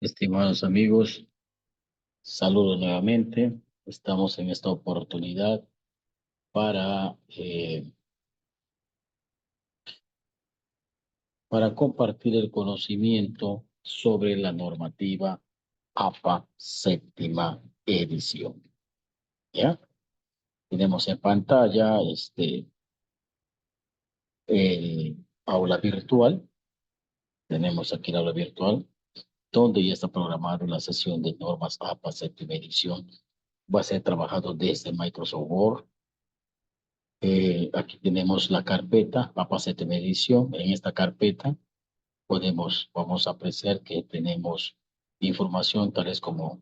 Estimados amigos, saludos nuevamente. Estamos en esta oportunidad para, para compartir el conocimiento sobre la normativa APA séptima edición. ¿Ya? Tenemos en pantalla el aula virtual. Tenemos aquí el aula virtual, donde ya está programada una sesión de normas APA séptima edición. Va a ser trabajado desde Microsoft Word. Aquí tenemos la carpeta, APA séptima edición. En esta carpeta vamos a apreciar que tenemos información tales como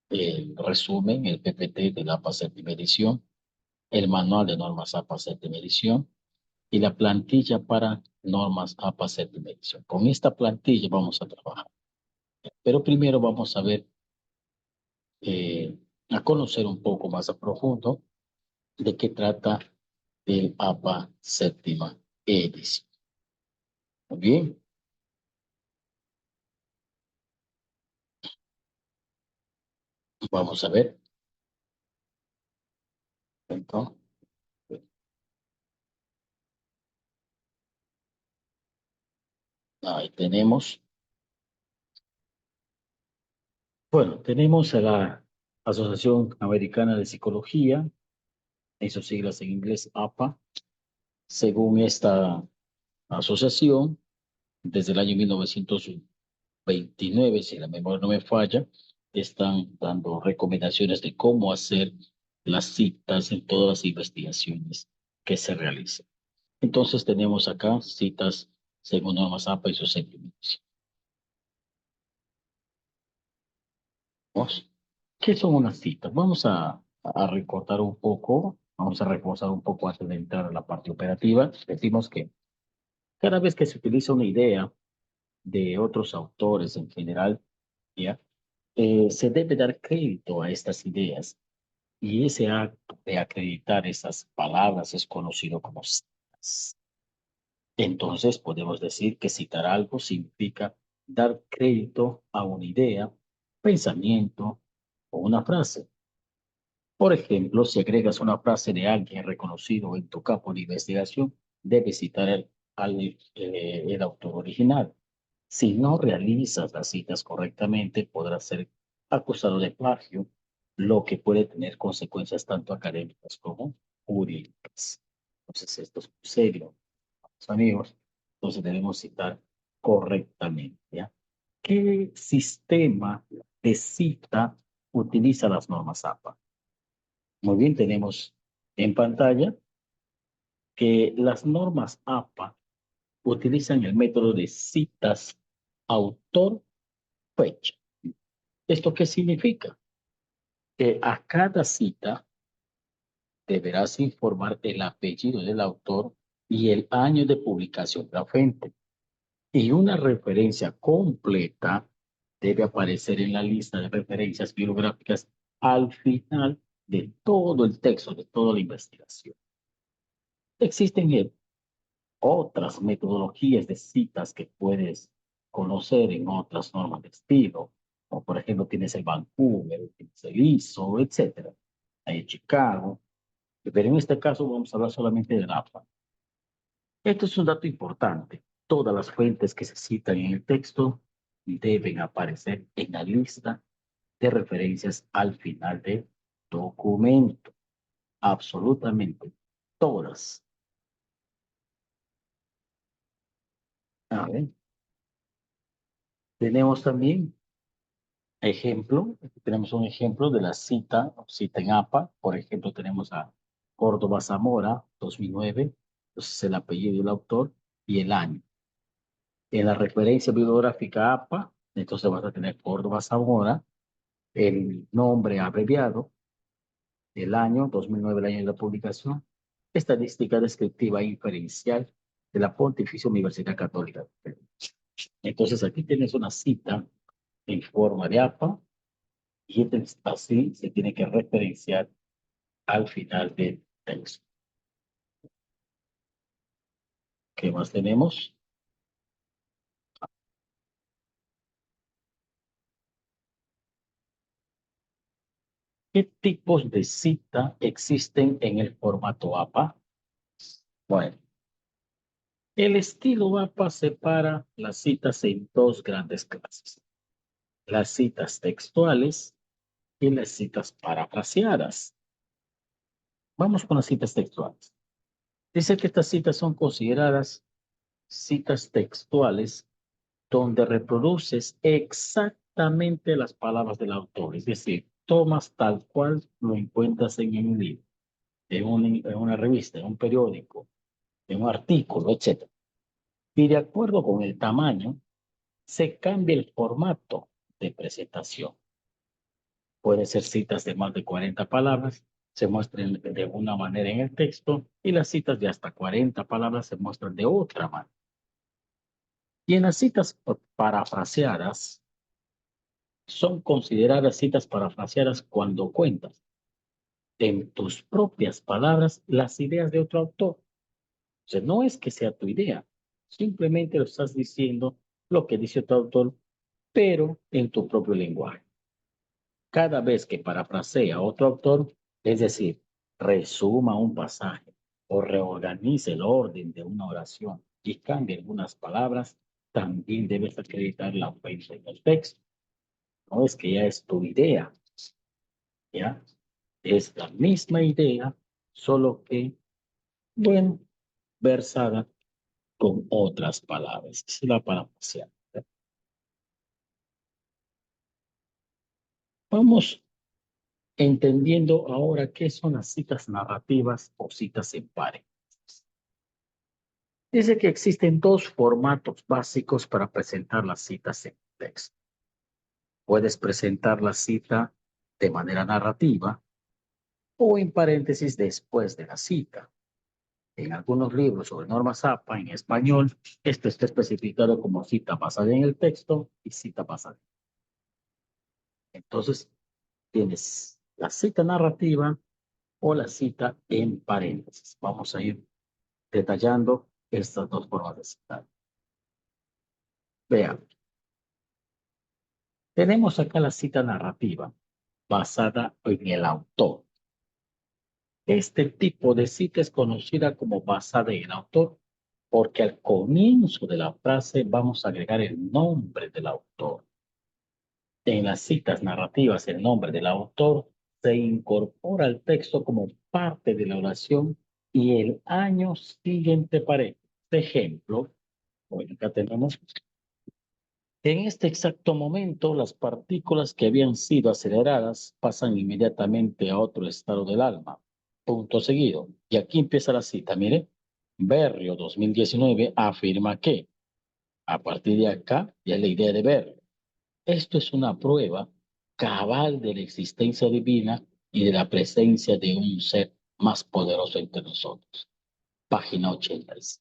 el resumen, el PPT de la APA séptima edición, el manual de normas APA séptima edición y la plantilla para normas APA séptima edición. Con esta plantilla vamos a trabajar. Pero primero vamos a ver, eh, a conocer un poco más a profundo de qué trata el APA séptima edición. Muy bien. Vamos a ver. Entonces, ahí tenemos. Bueno, tenemos a la Asociación Americana de Psicología, en sus siglas en inglés APA. Según esta asociación, desde el año 1929, si la memoria no me falla, están dando recomendaciones de cómo hacer las citas en todas las investigaciones que se realicen. Entonces tenemos acá citas según normas APA y sus sentimientos. ¿Qué son unas citas? Vamos a recortar un poco, vamos a reforzar un poco antes de entrar a la parte operativa. Decimos que cada vez que se utiliza una idea de otros autores en general, ¿ya? Se debe dar crédito a estas ideas y ese acto de acreditar esas palabras es conocido como citas. Entonces podemos decir que citar algo significa dar crédito a una idea, pensamiento o una frase. Por ejemplo, si agregas una frase de alguien reconocido en tu campo de investigación, debes citar el autor original. Si no realizas las citas correctamente, podrás ser acusado de plagio, lo que puede tener consecuencias tanto académicas como jurídicas. Entonces, esto es muy serio, amigos. Entonces, debemos citar correctamente. ¿Ya? ¿Qué sistema de cita utiliza las normas APA? Muy bien, tenemos en pantalla que las normas APA utilizan el método de citas autor-fecha. ¿Esto qué significa? Que a cada cita deberás informar el apellido del autor y el año de publicación de la fuente. Y una referencia completa debe aparecer en la lista de referencias bibliográficas al final de todo el texto, de toda la investigación. Existen otras metodologías de citas que puedes conocer en otras normas de estilo, como por ejemplo tienes el Vancouver, tienes el ISO, etcétera. Hay en Chicago, pero en este caso vamos a hablar solamente del APA. Esto es un dato importante. Todas las fuentes que se citan en el texto deben aparecer en la lista de referencias al final del documento. Absolutamente todas. A ver, tenemos también ejemplo, tenemos un ejemplo de la cita en APA. Por ejemplo, tenemos a Córdoba Zamora, 2009. Entonces, el apellido del autor y el año. En la referencia bibliográfica APA, entonces vas a tener Córdoba Zamora, el nombre abreviado, el año, 2009, el año de la publicación, estadística descriptiva e inferencial de la Pontificia Universidad Católica. Entonces, aquí tienes una cita en forma de APA y así se tiene que referenciar al final del texto. ¿Qué más tenemos? ¿Qué tipos de cita existen en el formato APA? Bueno, el estilo APA separa las citas en dos grandes clases: las citas textuales y las citas parafraseadas. Vamos con las citas textuales. Dice que estas citas son consideradas citas textuales donde reproduces exactamente las palabras del autor, es decir, tomas tal cual lo encuentras en un libro, en una revista, en un periódico, en un artículo, etc. Y de acuerdo con el tamaño, se cambia el formato de presentación. Puede ser citas de más de 40 palabras, se muestran de una manera en el texto, y las citas de hasta 40 palabras se muestran de otra manera. Y en las citas parafraseadas, son consideradas citas parafraseadas cuando cuentas en tus propias palabras las ideas de otro autor. O sea, no es que sea tu idea, simplemente lo estás diciendo lo que dice otro autor, pero en tu propio lenguaje. Cada vez que parafrasea a otro autor, es decir, resuma un pasaje o reorganiza el orden de una oración y cambia algunas palabras, también debes acreditar la fuente en el texto. No es que ya es tu idea, ¿ya? Es la misma idea, solo que, bueno, versada con otras palabras. Es la parafraseada. Vamos entendiendo ahora qué son las citas narrativas o citas en pares. Dice que existen dos formatos básicos para presentar las citas en texto. Puedes presentar la cita de manera narrativa o en paréntesis después de la cita. En algunos libros sobre normas APA en español, esto está especificado como cita basada en el texto y cita basada. Entonces, tienes la cita narrativa o la cita en paréntesis. Vamos a ir detallando estas dos formas de citar. Vean, tenemos acá la cita narrativa basada en el autor. Este tipo de cita es conocida como basada en el autor porque al comienzo de la frase vamos a agregar el nombre del autor. En las citas narrativas, el nombre del autor se incorpora al texto como parte de la oración y el año siguiente aparece. Ejemplo, bueno, acá tenemos. En este exacto momento, las partículas que habían sido aceleradas pasan inmediatamente a otro estado del alma. Punto seguido. Y aquí empieza la cita. Mire, Berrio 2019 afirma que a partir de acá ya es la idea de Berrio. Esto es una prueba cabal de la existencia divina y de la presencia de un ser más poderoso entre nosotros. Página 86.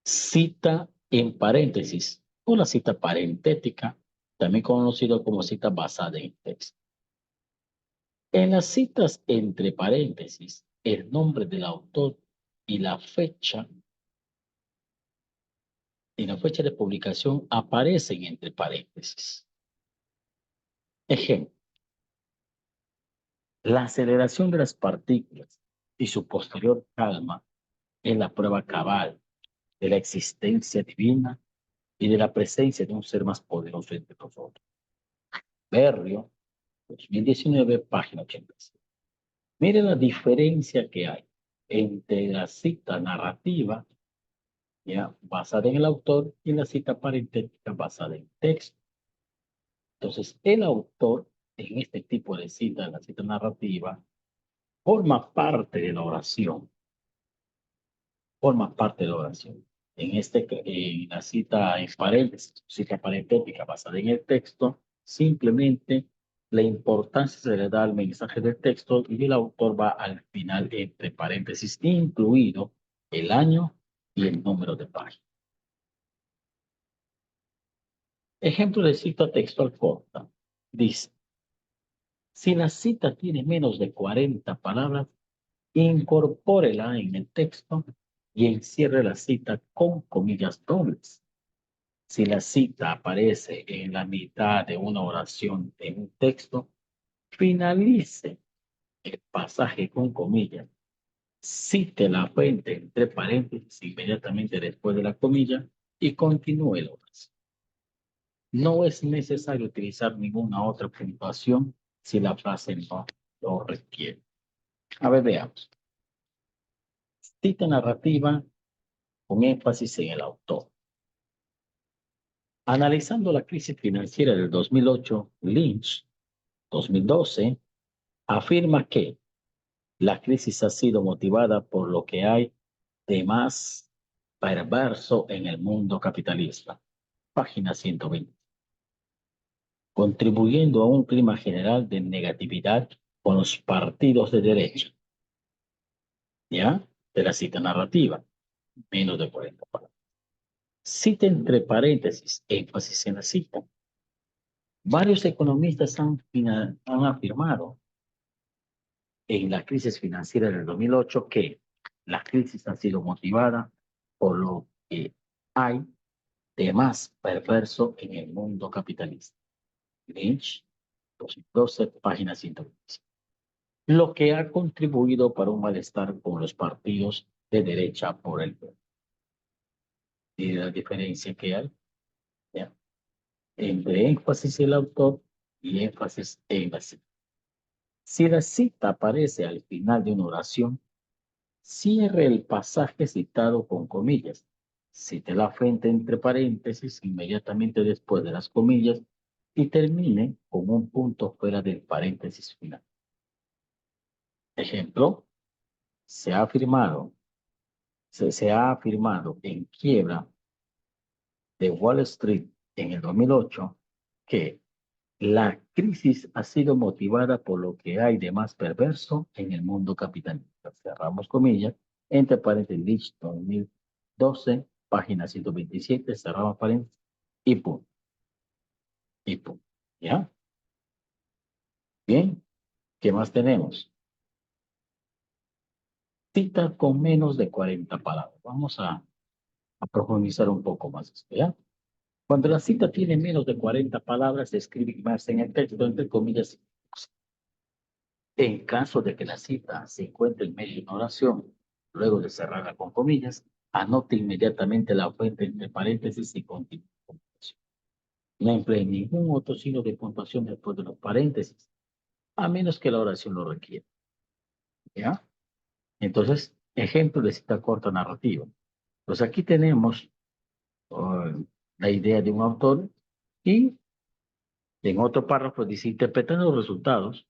Cita en paréntesis o la cita parentética, también conocido como cita basada en texto. En las citas entre paréntesis, el nombre del autor y la fecha de publicación aparecen entre paréntesis. Ejemplo, la aceleración de las partículas y su posterior calma es la prueba cabal de la existencia divina y de la presencia de un ser más poderoso entre nosotros. Berrio, 2019, página 86. Mire la diferencia que hay entre la cita narrativa, ya, basada en el autor, y la cita parentética basada en texto. Entonces, el autor, en este tipo de cita, la cita narrativa, forma parte de la oración, forma parte de la oración. En la cita en paréntesis, cita parentética basada en el texto, simplemente la importancia se le da al mensaje del texto y el autor va al final entre paréntesis, incluido el año y el número de página. Ejemplo de cita textual corta. Dice, si la cita tiene menos de 40 palabras, incorpórela en el texto y encierre la cita con comillas dobles. Si la cita aparece en la mitad de una oración en un texto, finalice el pasaje con comillas. Cite la fuente entre paréntesis inmediatamente después de la comilla y continúe la oración. No es necesario utilizar ninguna otra puntuación si la frase no lo requiere. A ver, veamos. Cita narrativa con énfasis en el autor. Analizando la crisis financiera del 2008, Lynch, 2012, afirma que la crisis ha sido motivada por lo que hay de más perverso en el mundo capitalista. Página 120. Contribuyendo a un clima general de negatividad con los partidos de derecha. ¿Ya? De la cita narrativa. Menos de 40 palabras. Cita entre paréntesis, énfasis en la cita. Varios economistas han afirmado en la crisis financiera del 2008 que la crisis ha sido motivada por lo que hay de más perverso en el mundo capitalista. Lynch, 2012, página 125. Lo que ha contribuido para un malestar con los partidos de derecha por el pueblo. ¿Y la diferencia que hay? ¿Ya? Entre énfasis en el autor y énfasis en la cita. Si la cita aparece al final de una oración, cierre el pasaje citado con comillas. Cite la fuente entre paréntesis inmediatamente después de las comillas y termine con un punto fuera del paréntesis final. Ejemplo, se ha afirmado en quiebra de Wall Street en el 2008 que la crisis ha sido motivada por lo que hay de más perverso en el mundo capitalista. Cerramos comillas, entre paréntesis, Lynch 2012, página 127, cerramos paréntesis, y punto. Y punto. ¿Ya? Bien, ¿qué más tenemos? Cita con menos de 40 palabras. Vamos a profundizar un poco más esto, ¿ya? Cuando la cita tiene menos de 40 palabras, se escribe más en el texto, entre comillas. En caso de que la cita se encuentre en medio de una oración, luego de cerrarla con comillas, anote inmediatamente la fuente entre paréntesis y continúe con puntuación. No emplee ningún otro signo de puntuación después de los paréntesis, a menos que la oración lo requiera. ¿Ya? Entonces, ejemplo de cita corta narrativa. Pues aquí tenemos la idea de un autor y en otro párrafo dice, interpretando los resultados,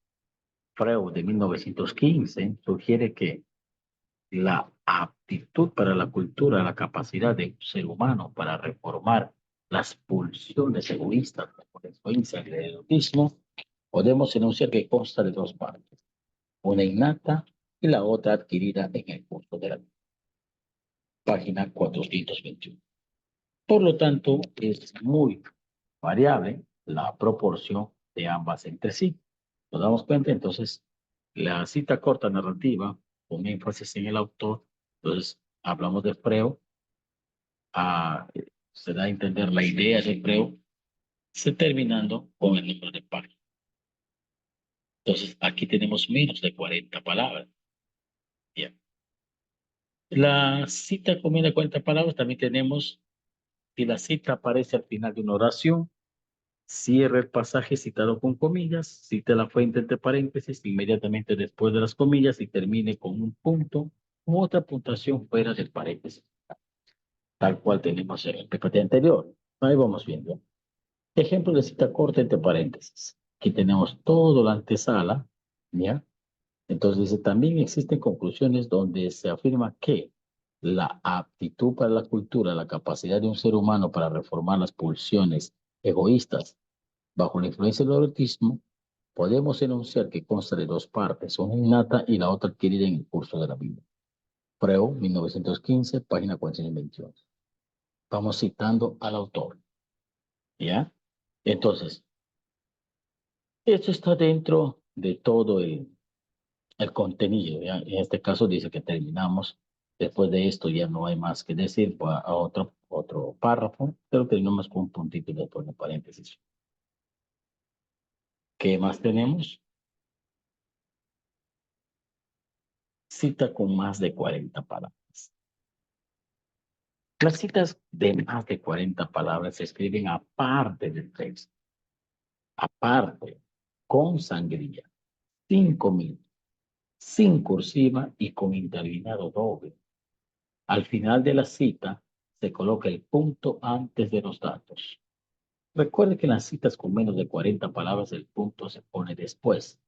Freud de 1915 sugiere que la aptitud para la cultura, la capacidad de un ser humano para reformar las pulsiones egoístas, la influencia del erotismo, podemos enunciar que consta de dos partes, una innata y la otra adquirida en el curso de la vida. Página 421. Por lo tanto, es muy variable la proporción de ambas entre sí. ¿Nos damos cuenta? Entonces, la cita corta narrativa, con énfasis en el autor, entonces hablamos de Freud, se da a entender la idea de Freud, se terminando con el número de páginas. Entonces, aquí tenemos menos de 40 palabras. Bien. La cita con menos de 40 palabras también tenemos, si la cita aparece al final de una oración, cierre el pasaje citado con comillas, cite la fuente entre paréntesis inmediatamente después de las comillas y termine con un punto u otra puntuación fuera del paréntesis, tal cual tenemos en el PPT anterior. Ahí vamos viendo. Ejemplo de cita corta entre paréntesis. Aquí tenemos todo la antesala, ¿ya? Entonces dice, también existen conclusiones donde se afirma que la aptitud para la cultura, la capacidad de un ser humano para reformar las pulsiones egoístas bajo la influencia del erotismo, podemos enunciar que consta de dos partes, una innata y la otra adquirida en el curso de la vida. Freud, 1915, página 421. Vamos citando al autor, ¿ya? Entonces, esto está dentro de todo el contenido, ¿ya? En este caso dice que terminamos Después de esto ya no hay más que decir a otro párrafo, pero terminamos con un puntito y después de paréntesis. ¿Qué más tenemos? Cita con más de 40 palabras. Las citas de más de 40 palabras se escriben aparte del texto, aparte, con sangría, sin comillas, sin cursiva y con interlinado doble. Al final de la cita se coloca el punto antes de los datos. Recuerde que en las citas con menos de 40 palabras el punto se pone después.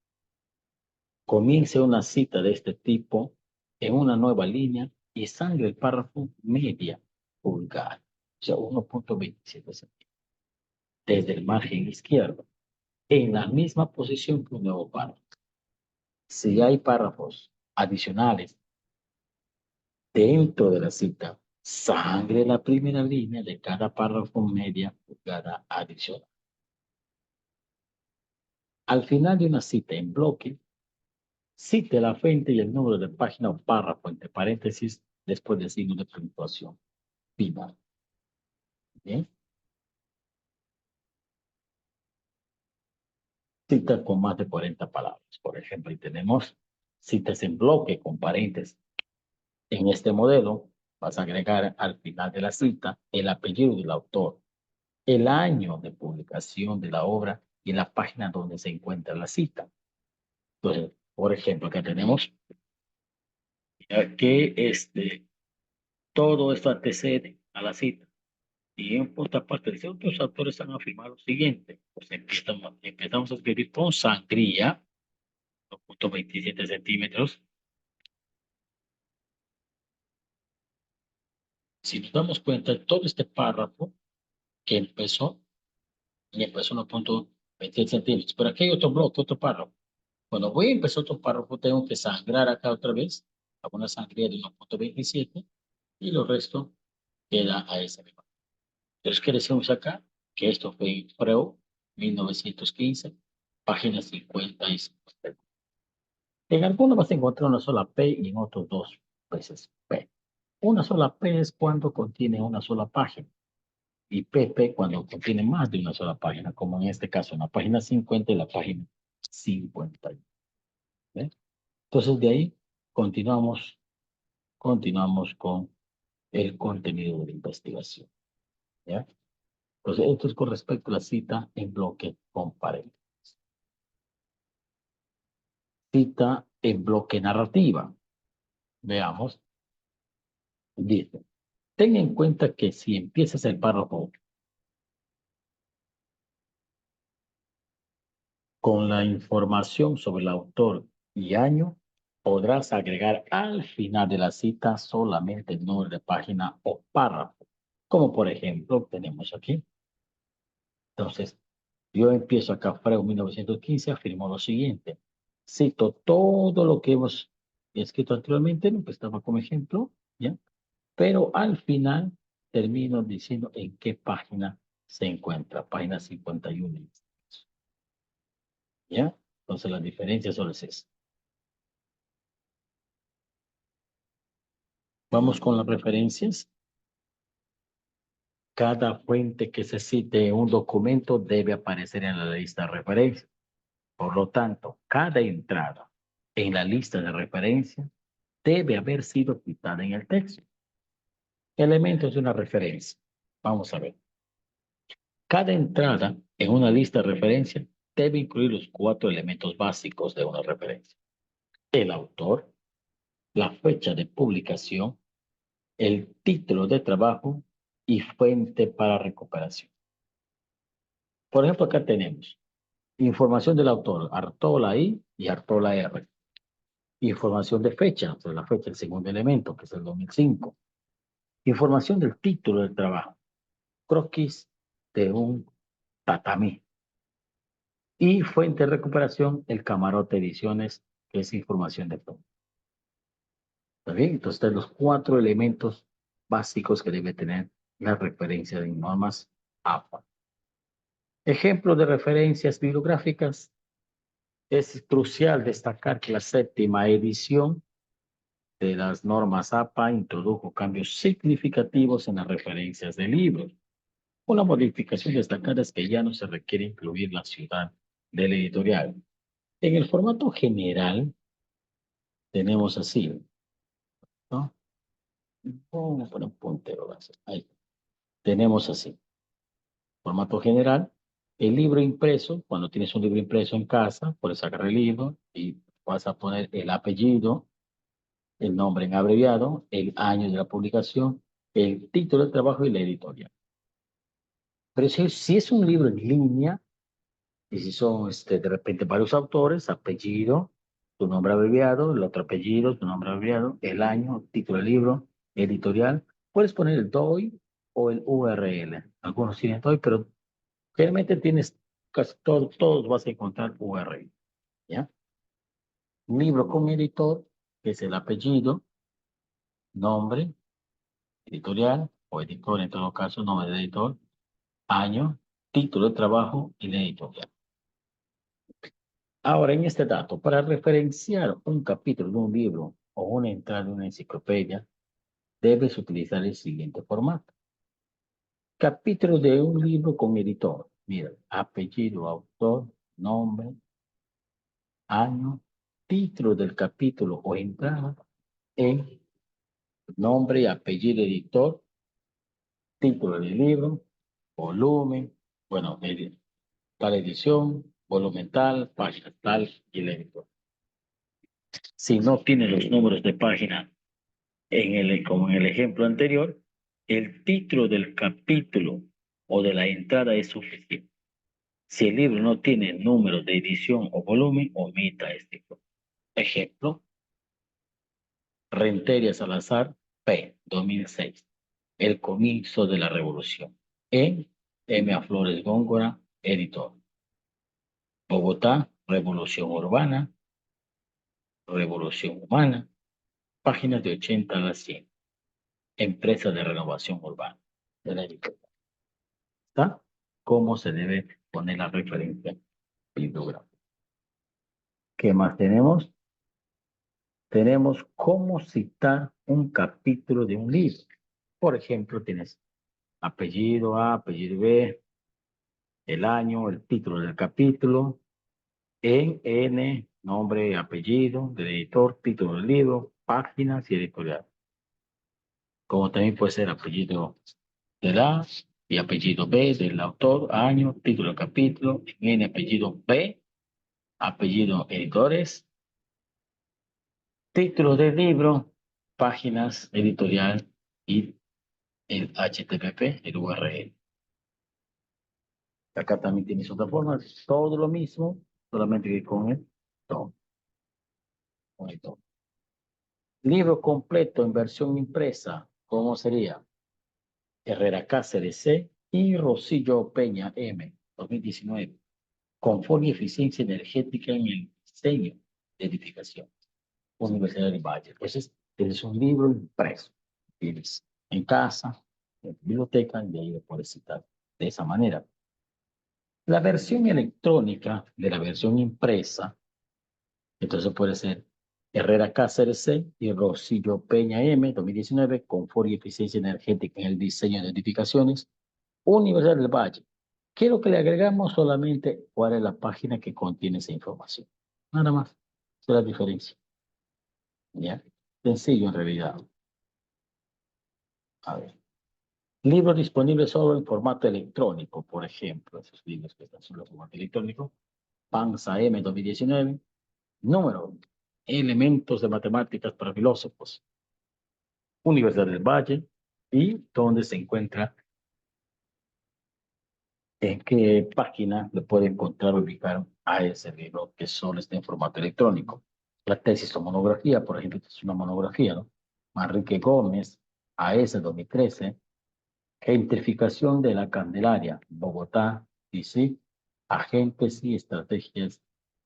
Comience una cita de este tipo en una nueva línea y sangre el párrafo media pulgada, o sea, 1.27 centímetros, desde el margen izquierdo, en la misma posición que un nuevo párrafo. Si hay párrafos adicionales dentro de la cita, sangre la primera línea de cada párrafo media pulgada adicional. Al final de una cita en bloque, cite la fuente y el número de página o párrafo entre paréntesis después del signo de puntuación final. ¿Bien? Cita con más de 40 palabras. Por ejemplo, y tenemos citas en bloque con paréntesis. En este modelo, vas a agregar al final de la cita el apellido del autor, el año de publicación de la obra y la página donde se encuentra la cita. Entonces, por ejemplo, acá tenemos que todo esto antecede a la cita. Y en otra parte dice, otros autores han afirmado lo siguiente. Pues empezamos a escribir con sangría, 2.27 centímetros. Si nos damos cuenta, todo este párrafo que empezó, y empezó 1.27 centímetros. Pero aquí hay otro bloque, otro párrafo. Cuando voy a empezar otro párrafo, tengo que sangrar acá otra vez, hago una sangría de 1.27 y lo resto queda a ese mismo. Entonces, ¿qué decimos acá? Que esto fue en Freud, 1915, página 55. En algunos vas a encontrar una sola P y en otros dos veces P. Una sola P es cuando contiene una sola página y PP cuando contiene más de una sola página, como en este caso en la página 50 y la página 51. ¿Ve? Entonces de ahí continuamos con el contenido de la investigación. ¿Ya? Entonces esto es con respecto a la cita en bloque con paréntesis. Cita en bloque narrativa. Veamos. Dice, ten en cuenta que si empiezas el párrafo con la información sobre el autor y año, podrás agregar al final de la cita solamente el número de página o párrafo, como por ejemplo tenemos aquí. Entonces, yo empiezo acá, Freud 1915, afirmó lo siguiente. Cito todo lo que hemos escrito anteriormente, lo que estaba como ejemplo, ¿ya? Pero al final termino diciendo en qué página se encuentra, página 51. ¿Ya? Entonces la diferencia solo es esa. Vamos con las referencias. Cada fuente que se cite en un documento debe aparecer en la lista de referencia. Por lo tanto, cada entrada en la lista de referencia debe haber sido citada en el texto. Elementos de una referencia. Vamos a ver. Cada entrada en una lista de referencia debe incluir los 4 elementos básicos de una referencia. El autor, la fecha de publicación, el título de trabajo y fuente para recuperación. Por ejemplo, acá tenemos información del autor, Artola I y Artola R. Información de fecha, o sea, la fecha del segundo elemento, que es el 2005. Información del título del trabajo, croquis de un tatami. Y fuente de recuperación, el camarote ediciones, que es información de todo. ¿Está bien? Entonces, están los 4 elementos básicos que debe tener la referencia de normas APA. Ejemplo de referencias bibliográficas. Es crucial destacar que la 7ª edición de las normas APA introdujo cambios significativos en las referencias de libros. Una modificación destacada es que ya no se requiere incluir la ciudad del editorial. En el formato general tenemos así, ¿no? Vamos a poner un puntero. Ahí. Tenemos así. Formato general. El libro impreso, cuando tienes un libro impreso en casa, puedes sacar el libro y vas a poner el apellido, el nombre en abreviado, el año de la publicación, el título del trabajo y la editorial. Pero si es un libro en línea, y si son de repente varios autores, apellido, tu nombre abreviado, el otro apellido, tu nombre abreviado, el año, título del libro, editorial, puedes poner el DOI o el URL. Algunos tienen DOI, pero realmente tienes casi todos vas a encontrar URL. ¿Ya? Libro con editor, que es el apellido, nombre, editorial, o editor en todo caso, nombre de editor, año, título de trabajo y la editorial. Ahora, en este dato, para referenciar un capítulo de un libro o una entrada de una enciclopedia, debes utilizar el siguiente formato. Capítulo de un libro con editor. Mira, apellido, autor, nombre, año, título del capítulo o entrada, en nombre, apellido, editor, título del libro, volumen, bueno, tal edición, volumen tal, página tal y el editor. Si no tiene los números de página como en el ejemplo anterior, el título del capítulo o de la entrada es suficiente. Si el libro no tiene número de edición o volumen, omita este ejemplo. Rentería Salazar, P. 2006. El comienzo de la revolución. M. A. Flores Góngora, editor. Bogotá, Revolución Urbana, Revolución Humana, páginas de 80 a las 100. Empresa de Renovación Urbana. De la editorial. ¿Está? ¿Cómo se debe poner la referencia bibliográfica? ¿Qué más tenemos? Tenemos cómo citar un capítulo de un libro. Por ejemplo, tienes apellido A, apellido B, el año, el título del capítulo, N, nombre, apellido del editor, título del libro, páginas y editorial. Como también puede ser apellido del A y apellido B del autor, año, título del capítulo, N, apellido B, apellido editores, título del libro, páginas, editorial y el HTTP, el URL. Acá también tienes otra forma, todo lo mismo, solamente que con el todo. Con el todo. Libro completo en versión impresa, ¿cómo sería? Herrera Cáceres C. y Rosillo Peña M. 2019. Confort y eficiencia energética en el diseño de edificación. Universidad de Valle. Entonces, tienes un libro impreso. Tienes en casa, en biblioteca, y ahí lo puedes citar de esa manera. La versión electrónica de la versión impresa, entonces puede ser Herrera Cáceres C. y Rosillo Peña M. 2019, confort y eficiencia energética en el diseño de edificaciones. Universidad del Valle. ¿Qué es lo que le agregamos? Solamente cuál es la página que contiene esa información. Nada más. Esa es la diferencia. ¿Ya? Sencillo en realidad. A ver. Libros disponibles solo en formato electrónico, por ejemplo. Esos libros que están solo en formato electrónico. Panza M 2019. Número. Elementos de matemáticas para filósofos. Universidad del Valle. Y donde se encuentra, en qué página le puede encontrar o ubicar a ese libro que solo está en formato electrónico. La tesis o monografía, por ejemplo, es una monografía, ¿no? Manrique Gómez, AS 2013, gentrificación de la Candelaria, Bogotá, DC, agentes y estrategias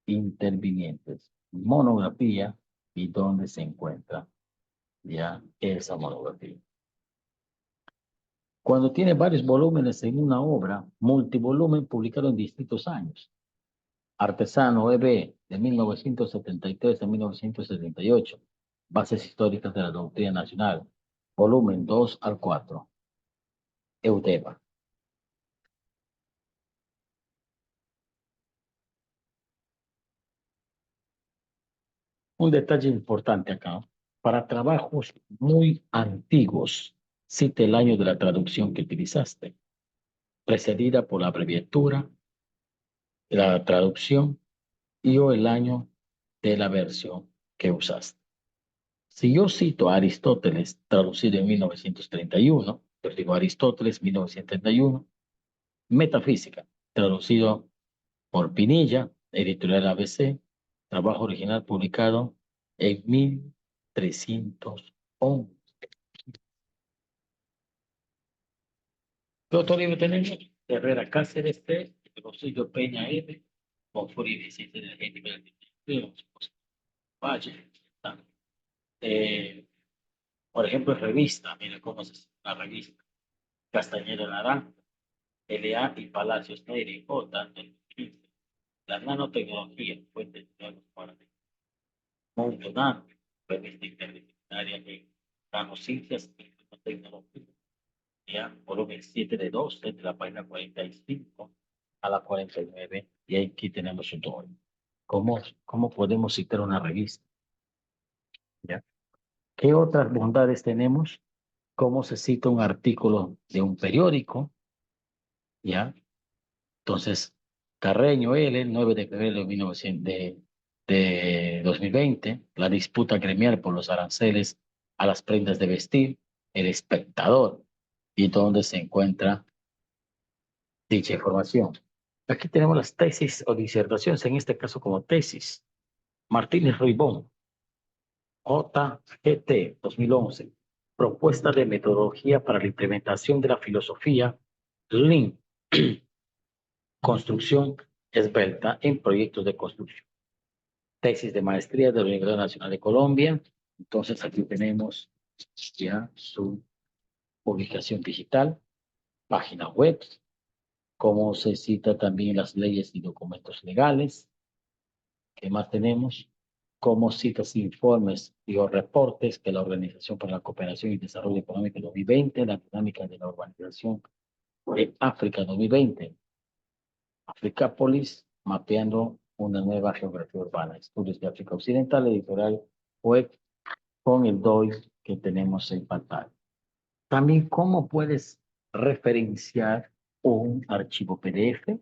intervinientes. Monografía y dónde se encuentra ya esa monografía. Cuando tiene varios volúmenes en una obra, multivolumen publicado en distintos años. Artesano EB de 1973 a 1978. Bases históricas de la doctrina nacional, volumen 2 al 4, Eudeva. Un detalle importante acá, para trabajos muy antiguos, cite el año de la traducción que utilizaste, precedida por la abreviatura, la traducción y o el año de la versión que usaste. Si yo cito a Aristóteles, traducido en 1931, yo digo Aristóteles 1931, Metafísica, traducido por Pinilla, editorial ABC, trabajo original publicado en 1311. ¿Qué otro libro tenemos? Herrera Cáceres P, Rosillo Peña M, Confuri 17 de Género de Valle. Eh, por ejemplo, revista, mira cómo es la revista. Castañeda Naranja, LA y Palacios Neri, J, 2015. La nanotecnología, fuente de nuevos paradigmas. Mundo Nano, revista interdisciplinaria de nanociencias y nanotecnología. Ya, volumen 7 de 12, de la página 45 a la 49, y aquí tenemos un todo. ¿Cómo podemos citar una revista? ¿Ya? ¿Qué otras bondades tenemos? ¿Cómo se cita un artículo de un periódico? ¿Ya? Entonces, Carreño L, 9 de febrero de, 1900 de 2020, la disputa gremial por los aranceles a las prendas de vestir, El Espectador, y donde se encuentra dicha información. Aquí tenemos las tesis o disertaciones, en este caso como tesis. Martínez Ribón, JGT 2011, propuesta de metodología para la implementación de la filosofía Lean, construcción esbelta en proyectos de construcción. Tesis de maestría de la Universidad Nacional de Colombia. Entonces aquí tenemos ya su publicación digital, página web, cómo se cita también las leyes y documentos legales. ¿Qué más tenemos? Cómo citas informes y o reportes que la Organización para la Cooperación y Desarrollo Económico 2020, la dinámica de la urbanización de África 2020, Africápolis, mapeando una nueva geografía urbana, estudios de África Occidental, editorial web con el DOI que tenemos en pantalla. También cómo puedes referenciar un archivo PDF,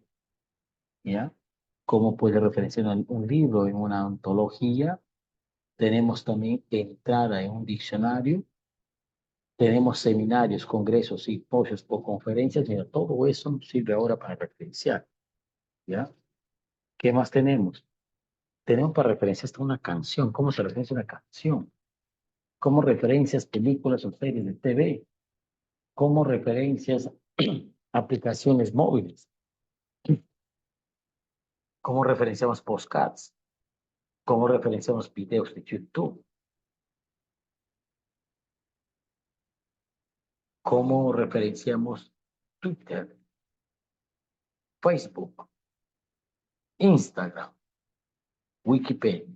¿ya? Cómo puedes referenciar un libro en una ontología. Tenemos también entrada en un diccionario. Tenemos seminarios, congresos, simposios o conferencias. Mira, todo eso nos sirve ahora para referenciar, ¿ya? ¿Qué más tenemos? Tenemos para referenciar hasta una canción. ¿Cómo se referencia una canción? ¿Cómo referencias películas o series de TV? ¿Cómo referencias aplicaciones móviles? ¿Cómo referenciamos podcasts? ¿Cómo referenciamos videos de YouTube? ¿Cómo referenciamos Twitter, Facebook, Instagram, Wikipedia?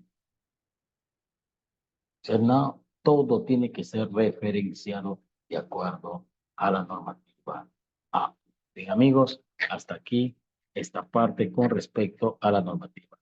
O sea, no, todo tiene que ser referenciado de acuerdo a la normativa. Bien, amigos, hasta aquí esta parte con respecto a la normativa.